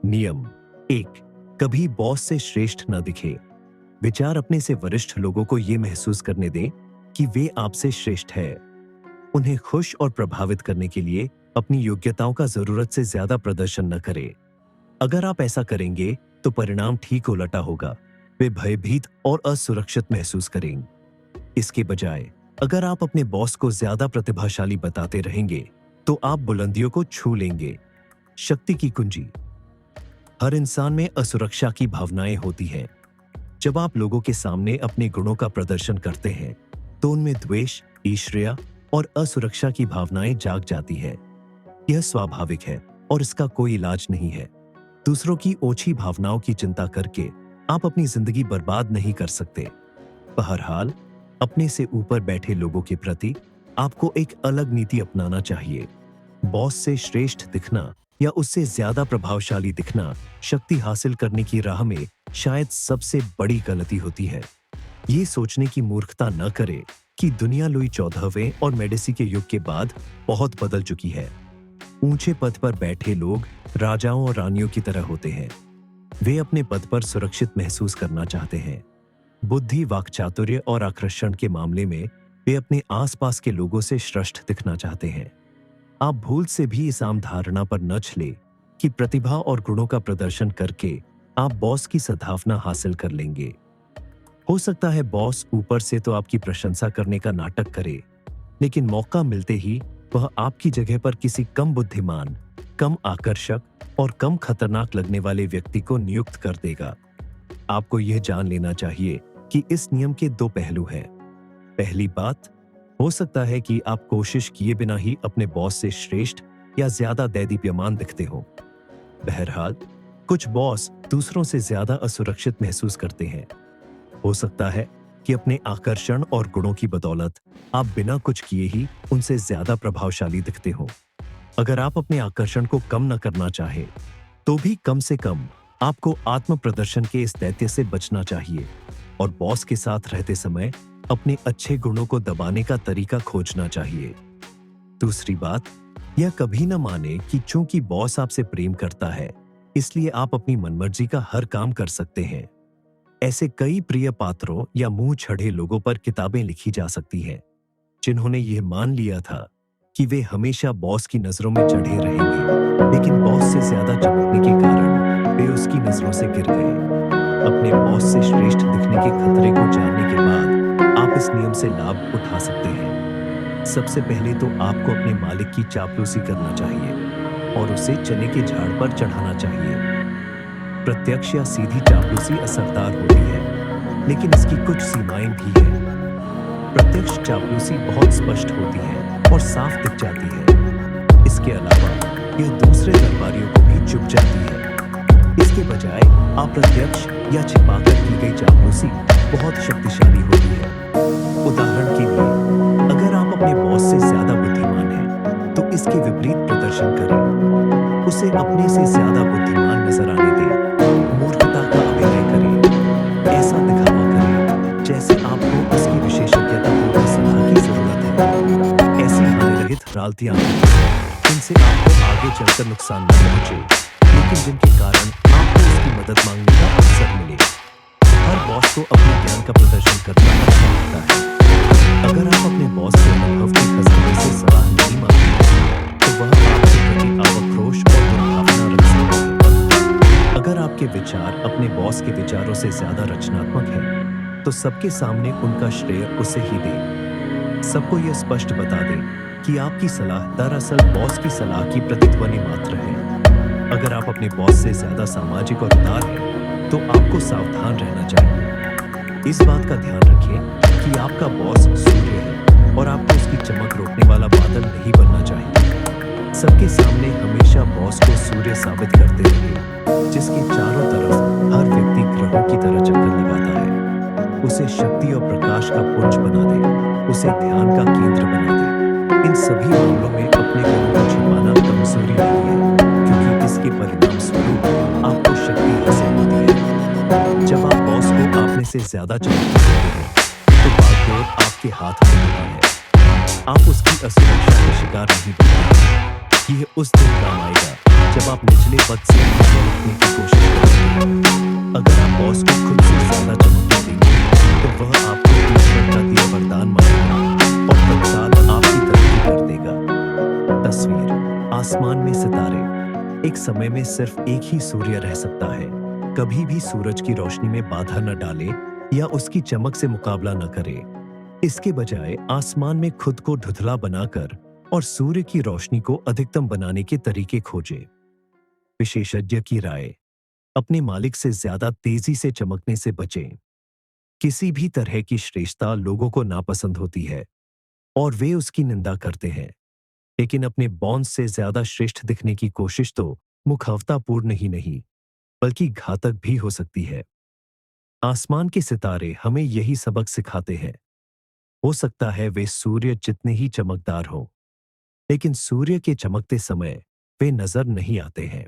नियम एक, कभी बॉस से श्रेष्ठ न दिखे। विचार अपने से वरिष्ठ लोगों को यह महसूस करने दें कि वे आपसे श्रेष्ठ है। उन्हें खुश और प्रभावित करने के लिए अपनी योग्यताओं का जरूरत से ज्यादा प्रदर्शन न करें। अगर आप ऐसा करेंगे तो परिणाम ठीक उलटा होगा। वे भयभीत और असुरक्षित महसूस करेंगे। इसके बजाय अगर आप अपने बॉस को ज्यादा प्रतिभाशाली बताते रहेंगे तो आप बुलंदियों को छू लेंगे। शक्ति की कुंजी। हर इंसान में असुरक्षा की भावनाएं होती हैं। जब आप लोगों के सामने अपने गुणों का प्रदर्शन करते हैं तो उनमें द्वेष, ईर्ष्या और असुरक्षा की भावनाएं जाग जाती है। यह स्वाभाविक है और इसका कोई इलाज नहीं है। दूसरों की ओछी भावनाओं की चिंता करके आप अपनी जिंदगी बर्बाद नहीं कर सकते। बहरहाल, अपने से ऊपर बैठे लोगों के प्रति आपको एक अलग नीति अपनाना चाहिए। बॉस से श्रेष्ठ दिखना या उससे ज्यादा प्रभावशाली दिखना शक्ति हासिल करने की राह में शायद सबसे बड़ी गलती होती है। ये सोचने की मूर्खता न करे कि दुनिया लुई 14वें और मेडिसी के युग के बाद बहुत बदल चुकी है। ऊंचे पद पर बैठे लोग राजाओं और रानियों की तरह होते हैं। वे अपने पद पर सुरक्षित महसूस करना चाहते हैं। बुद्धि, वाक्चातुर्य और आकर्षण के मामले में वे अपने आसपास के लोगों से श्रेष्ठ दिखना चाहते हैं। आप भूल से भी इस आम धारणा पर न चले कि प्रतिभा और गुणों का प्रदर्शन करके आप बॉस की सद्भावना हासिल कर लेंगे। हो सकता है बॉस ऊपर से तो आपकी प्रशंसा करने का नाटक करे, लेकिन मौका मिलते ही वह आपकी जगह पर किसी कम बुद्धिमान, कम आकर्षक और कम खतरनाक लगने वाले व्यक्ति को नियुक्त कर देगा। आपको यह जान लेना चाहिए कि इस नियम के दो पहलू हैं। पहली बात, हो सकता है कि आप कोशिश किए बिना ही अपने बॉस से श्रेष्ठ या ज्यादा दैदीप्यमान दिखते हो। बहरहाल, कुछ बॉस दूसरों से ज्यादा असुरक्षित महसूस करते हैं। हो सकता है कि अपने आकर्षण और गुणों की बदौलत आप बिना कुछ किए ही उनसे ज्यादा प्रभावशाली दिखते हो। अगर आप अपने आकर्षण को कम न करना चाहे तो भी कम से कम आपको आत्म प्रदर्शन के इस दैत्य से बचना चाहिए और बॉस के साथ रहते समय अपने अच्छे गुणों को दबाने का तरीका खोजना चाहिए। दूसरी बात, यह कभी न माने कि चूंकि बॉस आपसे प्रेम करता है इसलिए आप अपनी मनमर्जी का हर काम कर सकते हैं। ऐसे कई प्रिय पात्रों या मुंह छड़े लोगों पर किताबें लिखी जा सकती हैं, जिन्होंने यह मान लिया था कि वे हमेशा बॉस की नजरों में चढ़े रहेंगे, लेकिन बॉस से ज्यादा चमकने के कारण वे उसकी नजरों से गिर गए। अपने बॉस से श्रेष्ठ दिखने के खतरे को जानने के बाद आप इस नियम से लाभ उठा सकते हैं। सबसे पहले तो आपको अपने मालिक की चापलूसी करना चाहिए और उसे चने के झाड़ पर चढ़ाना चाहिए। प्रत्यक्ष या सीधी चापलूसी असरदार होती है, लेकिन इसकी कुछ सीमाएं भी हैं। प्रत्यक्ष चापलूसी बहुत स्पष्ट होती है और साफ दिख जाती है। इसके अलावा यह दूसरे दरबारियों को भी चुभ जाती है। इसके बजाय अप्रत्यक्ष या छिपाकर की गई चापलूसी बहुत शक्तिशाली होती है। उदाहरण के लिए, अगर आप अपने बॉस से ज्यादा बुद्धिमान हैं, तो इसके विपरीत प्रदर्शन करें। उसे अपने से ज्यादा बुद्धिमान नजर आने दें। मूर्खता का अभिनय करें। ऐसा दिखावा करें जैसे आपको उसकी विशेषज्ञतापूर्ण सलाह की जरूरत है। ऐसी हानिरहित रालतियां जिनसे आपको आगे चलकर नुकसान न पहुंचे, लेकिन जिनके कारण आपको उसकी मदद मांगने का अवसर मिले। हर बॉस को अपने ज्ञान का प्रदर्शन करना अच्छा लगता है। अगर आप अपने बॉस से अनुभव के खजाने से सलाह नहीं मांगते तो वह आपके प्रति आक्रोश और दुर्भावना रख सकता है। अगर आपके विचार अपने बॉस के विचारों से ज्यादा रचनात्मक हैं, तो सबके सामने उनका श्रेय उसे ही दें। सबको यह स्पष्ट बता दें कि आपकी सलाह दरअसल बॉस की सलाह की प्रतिध्वनि मात्र है। अगर आप अपने बॉस से ज्यादा सामाजिक और उदार हैं, तो आपको सावधान रहना चाहिए। इस बात का ध्यान रखें कि आपका बॉस सूर्य है और आपको उसकी चमक रोकने वाला बादल नहीं बनना चाहिए। सबके सामने हमेशा बॉस को सूर्य साबित करते रहिए, जिसके चारों तरफ हर व्यक्ति ग्रहों की तरह चक्कर लगाता है। उसे शक्ति और प्रकाश का पुंज बना दे, उसे ध्यान का केंद्र बना दे। इन सभी मामलों में अपने गुणों को छुपाना कमजोरी नहीं है, क्योंकि इसके परिणाम स्वरूप आपको शक्ति हासिल होती है। जब आप बॉस को आपने से ज्यादा चमकते हैं, तो बागडोर आपके हाथ में होता है। आप उसकी असुरक्षा का शिकार नहीं बनते। यह उस दिन काम आएगा जब आप निचले पद से ऊपर उठने की कोशिश करेंगे। अगर आप बॉस को खुद से ज्यादा चमकने देंगे, तो वह आपको ईश्वर का दिया वरदान मानेगा और तत्काल आपकी तरक्की कर देगा। तस्वीर: आसमान में सितारे। एक समय में सिर्फ एक ही सूर्य रह सकता है। कभी भी सूरज की रोशनी में बाधा न डाले या उसकी चमक से मुकाबला न करे। इसके बजाय आसमान में खुद को धुंधला बनाकर और सूर्य की रोशनी को अधिकतम बनाने के तरीके खोजे। विशेषज्ञ की राय: अपने मालिक से ज्यादा तेजी से चमकने से बचें। किसी भी तरह की श्रेष्ठता लोगों को नापसंद होती है और वे उसकी निंदा करते हैं, लेकिन अपने बॉन्स से ज्यादा श्रेष्ठ दिखने की कोशिश तो मुखावतापूर्ण ही नहीं, बल्कि घातक भी हो सकती है। आसमान के सितारे हमें यही सबक सिखाते हैं। हो सकता है वे सूर्य जितने ही चमकदार हों, लेकिन सूर्य के चमकते समय वे नजर नहीं आते हैं।